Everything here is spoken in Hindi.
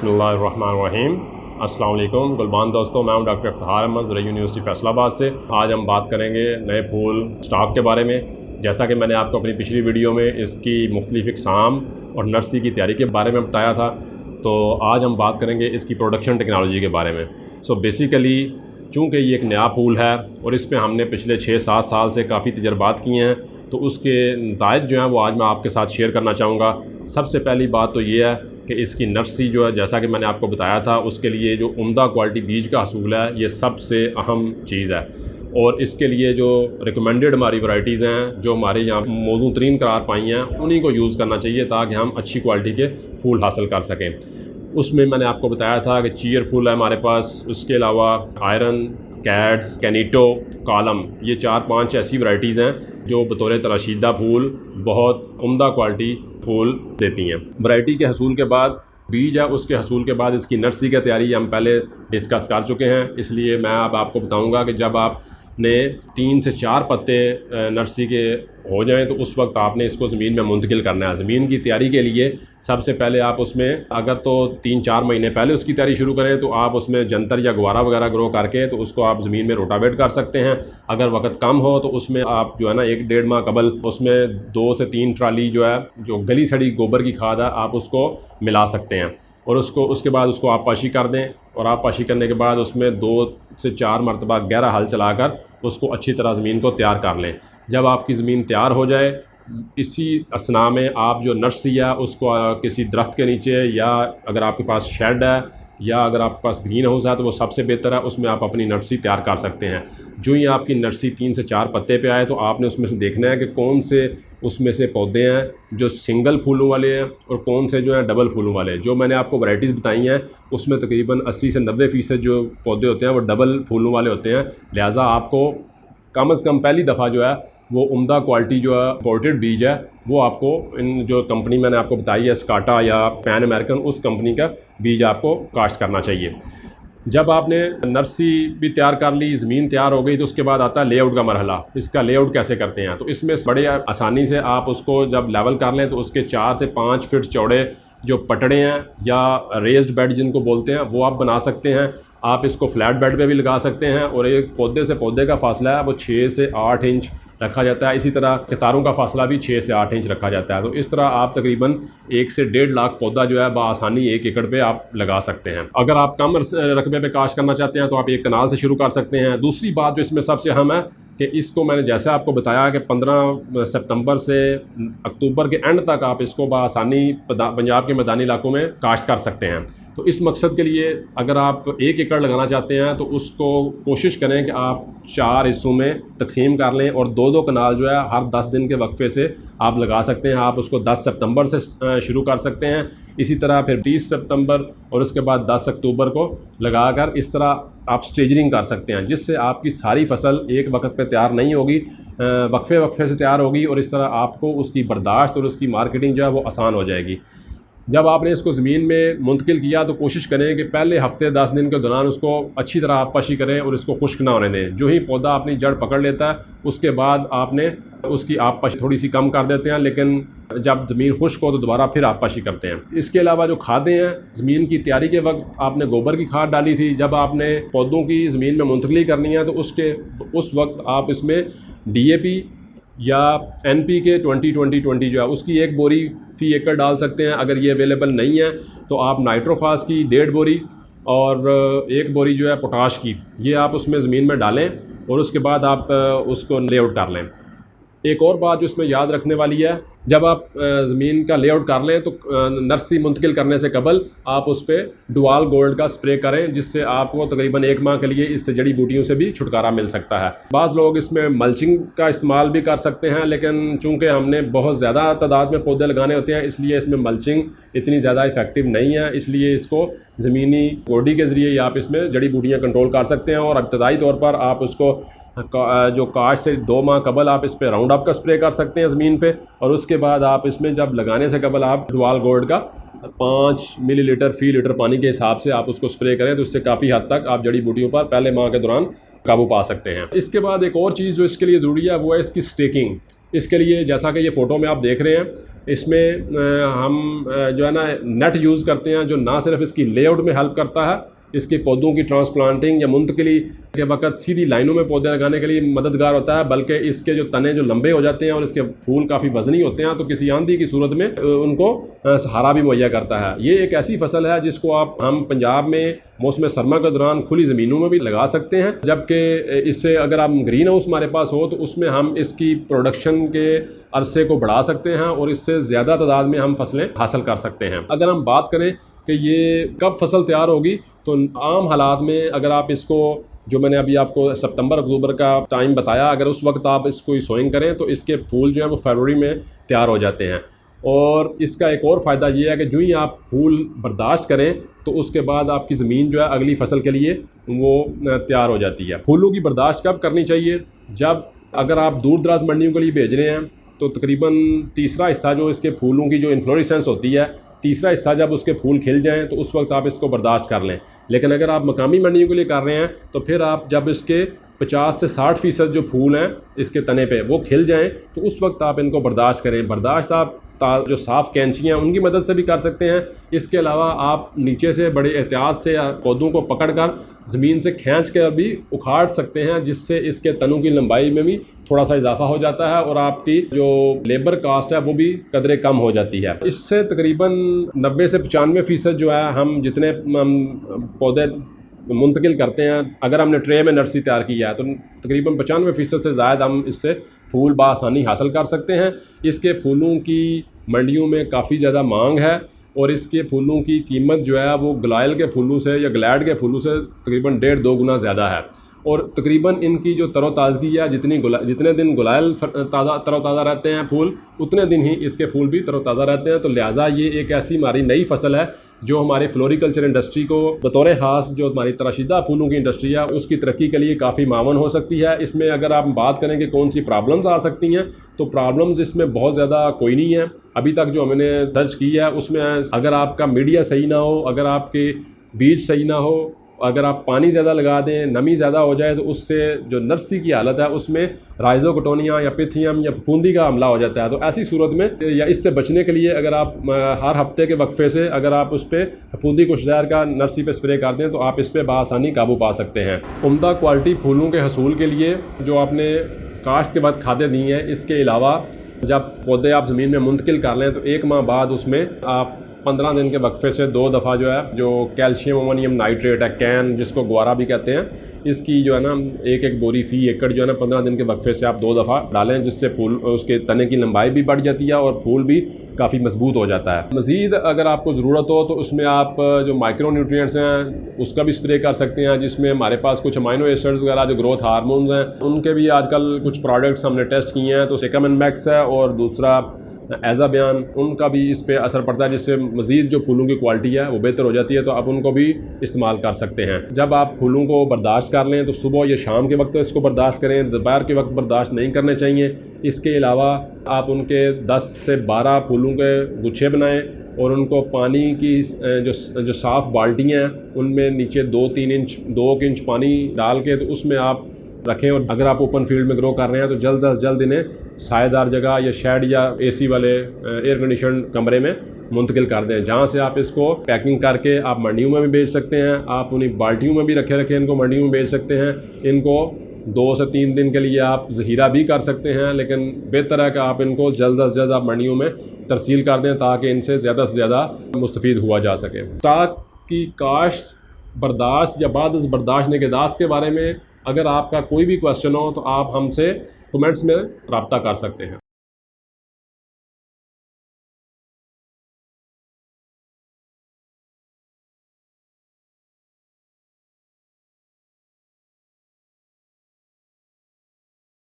बिस्मिल्लाहिर्रहमानिर्रहीम। अस्सलाम वालेकुम गुलबान दोस्तों, मैं हूं डॉक्टर इफ्तिखार अहमद ज़रा यूनिवर्सिटी फैसलाबाद से। आज हम बात करेंगे नए फूल स्टॉक के बारे में। जैसा कि मैंने आपको अपनी पिछली वीडियो में इसकी मुख्तलिफ़ इक़साम और नर्सरी की तैयारी के बारे में बताया था, तो आज हम बात करेंगे इसकी प्रोडक्शन टेक्नोलॉजी के बारे में। बेसिकली चूँकि ये एक नया फूल है और इस पर हमने पिछले 6-7 साल से काफ़ी तजर्बात किए हैं, तो उसके नताइज जो हैं वो आज मैं आपके साथ शेयर करना चाहूँगा। सबसे पहली बात तो ये है कि इसकी नर्सरी जो है, जैसा कि मैंने आपको बताया था, उसके लिए जो उम्दा क्वालिटी बीज का हसूल है ये सबसे अहम चीज़ है। और इसके लिए जो रिकमेंडेड हमारी वैरायटीज़ हैं, जो हमारे यहाँ मौजूद तरीन करार पाई हैं, उन्हीं को यूज़ करना चाहिए ताकि हम अच्छी क्वालिटी के फूल हासिल कर सकें। उसमें मैंने आपको बताया था कि चीयर फूल है हमारे पास, उसके अलावा आयरन, कैट्स, कैनीटो, कालम, ये 4-5 ऐसी वैरायटीज़ हैं जो बतौर तराशीदा फूल बहुत उम्दा क्वालिटी फूल देती हैं। वैरायटी के हसूल के बाद बीज है, उसके हसूल के बाद इसकी नर्सरी की तैयारी हम पहले डिस्कस कर चुके हैं, इसलिए मैं अब आपको बताऊंगा कि जब आपने 3 से 4 पत्ते नर्सरी के हो जाएं तो उस वक्त आपने इसको ज़मीन में मुंतकिल करना है। ज़मीन की तैयारी के लिए सबसे पहले आप उसमें अगर तो 3-4 महीने पहले उसकी तैयारी शुरू करें तो आप उसमें जंतर या गुवारा वगैरह ग्रो करके तो उसको आप ज़मीन में रोटावेट कर सकते हैं। अगर वक्त कम हो तो उसमें आप जो है ना 1-1.5 माह कबल उसमें 2 से 3 ट्राली जो है जो गली सड़ी गोबर की खाद है आप उसको मिला सकते हैं और उसके बाद उसको आप पाशी कर दें। और आप पाशी करने के बाद उसमें 2 से 4 मरतबा गहरा हल चलाकर उसको अच्छी तरह ज़मीन को तैयार कर लें। जब आपकी ज़मीन तैयार हो जाए, इसी असना में आप जो नर्सरी है उसको किसी दरख्त के नीचे, या अगर आपके पास शेड है या अगर आपके पास ग्रीन हाउस है तो वो सबसे बेहतर है, उसमें आप अपनी नर्सरी तैयार कर सकते हैं। जो ही आपकी नर्सरी 3 से 4 पत्ते पे आए तो आपने उसमें से देखना है कि कौन से उसमें से पौधे हैं जो सिंगल फूलों वाले हैं और कौन से जो हैं डबल फूलों वाले। जो मैंने आपको वैरायटीज़ बताई हैं उसमें तकरीबन 80 से 90% जो पौधे होते हैं वो डबल फूलों वाले होते हैं। लिहाजा आपको कम से कम पहली दफ़ा जो है वो उम्दा क्वालिटी जो है इंपोर्टेड बीज है वो आपको इन जो कंपनी मैंने आपको बताई है स्काटा या पैन अमेरिकन, उस कंपनी का बीज आपको काश्त करना चाहिए। जब आपने नर्सरी भी तैयार कर ली, ज़मीन तैयार हो गई, तो उसके बाद आता है लेआउट का मरहला। इसका लेआउट कैसे करते हैं, तो इसमें बड़े आसानी से आप उसको जब लेवल कर लें तो उसके 4 से 5 फीट चौड़े जो पटड़े हैं या रेज्ड बेड जिनको बोलते हैं वो आप बना सकते हैं। आप इसको फ्लैट बेड पे भी लगा सकते हैं और एक पौधे से पौधे का फासला है वो 6 से 8 इंच रखा जाता है। इसी तरह कतारों का फासला भी 6 से 8 इंच रखा जाता है। तो इस तरह आप तकरीबन 1 से 1.5 लाख पौधा जो है बआसानी 1 एकड़ पे आप लगा सकते हैं। अगर आप कम रकबे पे काश्त करना चाहते हैं तो आप एक कनाल से शुरू कर सकते हैं। दूसरी बात जो इसमें सबसे अहम है कि इसको मैंने जैसे आपको बताया कि 15 सितंबर से अक्टूबर के एंड तक आप इसको बआसानी पंजाब के मैदानी इलाकों में काश्त कर सकते हैं। तो इस मकसद के लिए अगर आप 1 एकड़ लगाना चाहते हैं तो उसको कोशिश करें कि आप 4 हिस्सों में तकसीम कर लें और 2-2 कनाल जो है हर 10 दिन के वक्फे से आप लगा सकते हैं। आप उसको 10 सितंबर से शुरू कर सकते हैं, इसी तरह फिर 30 सितंबर और उसके बाद 10 अक्टूबर को लगाकर इस तरह आप स्टेजरिंग कर सकते हैं, जिससे आपकी सारी फसल एक वक्त पे तैयार नहीं होगी, वक्फे से तैयार होगी और इस तरह आपको उसकी बर्दाश्त और उसकी मार्केटिंग जो है वो आसान हो जाएगी। जब आपने इसको ज़मीन में मुंतकिल किया तो कोशिश करें कि पहले हफ्ते 10 दिन के दौरान उसको अच्छी तरह आप पाशी करें और इसको खुश्क ना होने दें। जो ही पौधा अपनी जड़ पकड़ लेता है उसके बाद आपने उसकी आप पाशी थोड़ी सी कम कर देते हैं, लेकिन जब ज़मीन खुश्क हो तो दोबारा फिर आप पाशी करते हैं। इसके अलावा जो खादें हैं, ज़मीन की तैयारी के वक्त आपने गोबर की खाद डाली थी, जब आपने पौधों की ज़मीन में मुंतकिली करनी है तो उस वक्त आप इसमें DAP या NPK 20-20-20 जो है उसकी 1 बोरी फी एकड़ डाल सकते हैं। अगर ये अवेलेबल नहीं है तो आप नाइट्रोफास की 1.5 बोरी और 1 बोरी जो है पोटाश की, ये आप उसमें ज़मीन में डालें और उसके बाद आप उसको लेआउट कर लें। एक और बात जो इसमें याद रखने वाली है, जब आप ज़मीन का लेआउट कर लें तो नर्सरी मुंतकिल करने से कबल आप उस पर डुआल गोल्ड का स्प्रे करें, जिससे आपको तकरीबन 1 माह के लिए इससे जड़ी बूटियों से भी छुटकारा मिल सकता है। बाज़ लोग इसमें मल्चिंग का इस्तेमाल भी कर सकते हैं, लेकिन चूँकि हमने बहुत ज़्यादा तादाद में पौधे लगाने होते हैं इसलिए इसमें मल्चिंग इतनी ज़्यादा इफ़ेक्टिव नहीं है। इसलिए इसको ज़मीनी गोडी के ज़रिए आप इसमें जड़ी बूटियाँ कंट्रोल कर सकते हैं और इब्तदाई तौर पर आप उसको जो काश्त से 2 माह कबल आप इस पर राउंड अप का स्प्रे कर सकते हैं ज़मीन पे, और उसके बाद आप इसमें जब लगाने से कबल आप डुआल गोल्ड का 5 मिलीलीटर फी लीटर पानी के हिसाब से आप उसको स्प्रे करें तो उससे काफ़ी हद तक आप जड़ी बूटियों पर पहले माह के दौरान काबू पा सकते हैं। इसके बाद एक और चीज़ जो इसके लिए ज़रूरी है वो है इसकी स्टेकिंग। इसके लिए जैसा कि ये फ़ोटो में आप देख रहे हैं इसमें हम जो है ना नेट यूज़ करते हैं, जो ना सिर्फ इसकी लेआउट में हेल्प करता है, इसके पौधों की ट्रांसप्लांटिंग या मुंतकिली के वक्त सीधी लाइनों में पौधे लगाने के लिए मददगार होता है, बल्कि इसके जो तने जो लंबे हो जाते हैं और इसके फूल काफ़ी वजनी होते हैं, तो किसी आंधी की सूरत में उनको सहारा भी मुहैया करता है। ये एक ऐसी फसल है जिसको हम पंजाब में मौसम सरमा के दौरान खुली ज़मीनों में भी लगा सकते हैं, जबकि इससे अगर हम ग्रीन हाउस हमारे पास हो तो उसमें हम इसकी प्रोडक्शन के अरसे को बढ़ा सकते हैं और इससे ज़्यादा तादाद में हम फसलें हासिल कर सकते हैं। अगर हम बात करें कि ये कब फसल तैयार होगी, तो आम हालात में अगर आप इसको, जो मैंने अभी आपको सितंबर अक्टूबर का टाइम बताया, अगर उस वक्त आप इसको सोइंग करें तो इसके फूल जो है वो फरवरी में तैयार हो जाते हैं। और इसका एक और फ़ायदा ये है कि जो ही आप फूल बर्दाश्त करें तो उसके बाद आपकी ज़मीन जो है अगली फसल के लिए वो तैयार हो जाती है। फूलों की बर्दाश्त कब करनी चाहिए? जब अगर आप दूर दराज मंडियों के लिए भेज रहे हैं तो तकरीबन तीसरा हिस्सा जो इसके फूलों की जो इन्फ्लोरेसेंस होती है, तीसरा हिस्सा जब उसके फूल खिल जाएं तो उस वक्त आप इसको बर्दाश्त कर लें। लेकिन अगर आप मकामी मंडियों के लिए कर रहे हैं तो फिर आप जब इसके 50 से 60% जो फूल हैं इसके तने पे वो खिल जाएं तो उस वक्त आप इनको बर्दाश्त करें। बर्दाश्त आप जो साफ़ कैंचियाँ उनकी मदद से भी कर सकते हैं। इसके अलावा आप नीचे से बड़े एहतियात से पौधों को पकड़कर ज़मीन से खींच कर भी उखाड़ सकते हैं, जिससे इसके तनों की लंबाई में भी थोड़ा सा इजाफा हो जाता है और आपकी जो लेबर कास्ट है वो भी कदरे कम हो जाती है। इससे तकरीबन 90 से 95% जो है हम जितने पौधे मुंतकिल करते हैं, अगर हमने ट्रे में नर्सरी तैयार की है तो तकरीबन 95% से ज़्यादा हम इससे फूल बासानी हासिल कर सकते हैं। इसके फूलों की मंडियों में काफ़ी ज़्यादा मांग है और इसके फूलों की कीमत जो है वो गुलायल के फूलों से या ग्लैड के फूलों से तकरीबन 1.5-2 गुना ज़्यादा है। और तकरीबन इनकी जो तरोताज़गी है, जितने दिन गुलायल तरोताज़ा रहते हैं फूल, उतने दिन ही इसके फूल भी तरोताज़ा रहते हैं। तो लिहाजा ये एक ऐसी हमारी नई फसल है जो हमारे फ्लोरिकल्चर इंडस्ट्री को बतौर ख़ास जो हमारी तराशीदा फूलों की इंडस्ट्री है उसकी तरक्की के लिए काफ़ी मावन हो सकती है। इसमें अगर आप बात करें कि कौन सी प्रॉब्लम्स आ सकती हैं, तो प्रॉब्लम्स इसमें बहुत ज़्यादा कोई नहीं है। अभी तक जो हमने सर्च की है उसमें अगर आपका मीडिया सही ना हो, अगर आपके बीज सही ना हो, अगर आप पानी ज़्यादा लगा दें, नमी ज़्यादा हो जाए, तो उससे जो नर्सरी की हालत है उसमें राइजोकोटोनिया या पिथियम या फफूंदी का हमला हो जाता है। तो ऐसी सूरत में या इससे बचने के लिए अगर आप हर हफ्ते के वक्फे से अगर आप उस पर फफूंदी कुशदार का नर्सरी पे स्प्रे कर दें तो आप इस पर बआसानी काबू पा सकते हैं। उम्दा क्वालिटी फूलों के हसूल के लिए जो आपने काश्त के बाद खादें दी हैं, इसके अलावा जब पौधे आप ज़मीन में मुंतकिल कर लें तो 1 माह बाद उसमें आप 15 दिन के वक्फे से 2 दफ़ा जो है जो कैल्शियम अमोनियम नाइट्रेट है, कैन जिसको ग्वारा भी कहते हैं, इसकी जो है ना एक बोरी फ़ी एकड़ जो है ना 15 दिन के वक्फे से आप 2 दफ़ा डालें, जिससे फूल उसके तने की लंबाई भी बढ़ जाती है और फूल भी काफ़ी मजबूत हो जाता है। मज़ीद अगर आपको ज़रूरत हो तो उसमें आप जो माइक्रो न्यूट्रिएंट्स हैं उसका भी स्प्रे कर सकते हैं, जिसमें हमारे पास कुछ अमाइनो एसिड्स वगैरह जो ग्रोथ हार्मोन्स हैं उनके भी आजकल कुछ प्रोडक्ट्स हमने टेस्ट किए हैं। तो सेकामेन मैक्स है और दूसरा एज़ाबियान, उनका भी इस पर असर पड़ता है, जिससे मज़ीद जो फूलों की क्वालिटी है वो बेहतर हो जाती है। तो आप उनको भी इस्तेमाल कर सकते हैं। जब आप फूलों को बर्दाश्त कर लें तो सुबह या शाम के वक्त इसको बर्दाश्त करें, दोपहर के वक्त बर्दाश्त नहीं करने चाहिए। इसके अलावा आप उनके 10 से 12 फूलों के गुच्छे बनाएं और उनको पानी की जो साफ़ बाल्टियाँ हैं उनमें नीचे 2 इंच पानी डाल के तो उसमें आप रखें। और अगर आप ओपन फील्ड में ग्रो कर रहे हैं तो जल्द अज जल्द इन्हें सायेदार जगह या शेड या एसी वाले एयर कंडीशन कमरे में मुंतकिल कर दें, जहाँ से आप इसको पैकिंग करके आप मंडियों में भी बेच सकते हैं। आप उन्हीं बाल्टियों में भी रखे इनको मंडियों में बेच सकते हैं। इनको 2 से 3 दिन के लिए आप ज़ख़ीरा भी कर सकते हैं, लेकिन बेहतर है कि आप इनको जल्द अज जल्द आप मंडियों में तरसील कर दें ताकि इनसे ज़्यादा से ज़्यादा मुस्तफ़ीद हुआ जा सके। स्टॉक की काश्त, बर्दाश्त या बाद बर्दाश्त निगहदाश्त के बारे में अगर आपका कोई भी क्वेश्चन हो तो आप हमसे कमेंट्स में रब्ता कर सकते हैं।